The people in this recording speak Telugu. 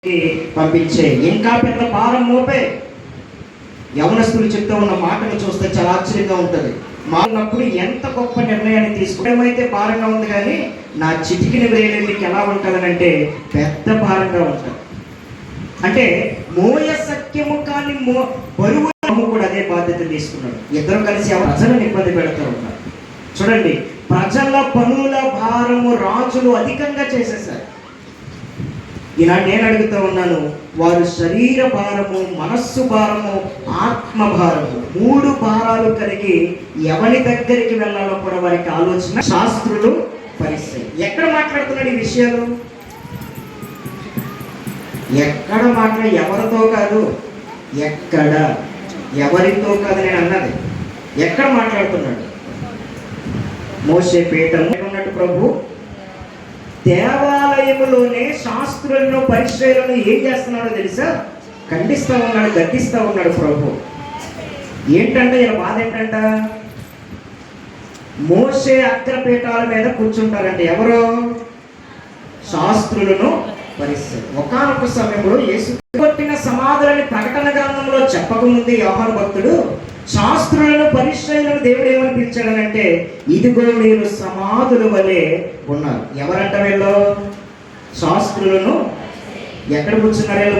పంపించే ఇంకా పెద్ద భారం మోపే. యవనస్తులు చెప్తూ ఉన్న మాటలు చూస్తే చాలా ఆశ్చర్యంగా ఉంటుంది. మారినప్పుడు ఎంత గొప్ప నిర్ణయాన్ని తీసుకోవడం అయితే భారంగా ఉంది, కానీ నా చిటికిన వేలు మీకు ఎలా ఉంటుందని అంటే పెద్ద భారంగా ఉంటుంది. అంటే మోయ సఖ్యము కానీ బరువు కూడా అదే బాధ్యత తీసుకున్నాడు. ఇద్దరు కలిసి ప్రజలను ఇబ్బంది పెడుతూ ఉన్నారు. చూడండి, ప్రజల పనుల భారము రాజులు అధికంగా చేసేసారు. ఈనాడు నేను అడుగుతూ ఉన్నాను, వారు శరీర భారము, మనస్సు భారము, ఆత్మ భారము, 3 భారాలు కలిగి ఎవరి దగ్గరికి వెళ్ళాలో కూడా వారికి ఆలోచన. శాస్త్రులు, పరిసయ్యులు. ఎక్కడ మాట్లాడుతున్నాడు ఈ విషయాలు? ఎక్కడ మాట్లాడి ఎవరితో కాదు, ఎక్కడ ఎవరితో కాదు నేను అన్నది. ఎక్కడ మాట్లాడుతున్నాడు? మోషే పీఠం ఉన్నట్టు ప్రభు దేవాలయములోనే శాస్త్రులను, పరిచయులను ఏం చేస్తున్నాడో తెలుసా? ఖండిస్తూ ఉన్నాడు, గద్దిస్తూ ఉన్నాడు ప్రభు. ఏంటంటే ఇలా బాధ ఏంటంట, మోషే అగ్రపీఠాల మీద కూర్చుంటారంటే ఎవరు? శాస్త్రులను, పరిచయులు. ఒకానొక సమయంలో యేసు కొట్టిన సమాధులని ప్రకటన గ్రంథంలో చెప్పకముందు యోహాను భక్తుడు శాస్త్రులను, పరిచయులను దేవుడు ఏమని పిలిచాడనంటే, ఇదిగో మీరు సమాధుల వలె ఉన్నారు. ఎవరంట వీళ్ళు? శాస్త్రులను. ఎక్కడ కూర్చున్నారు?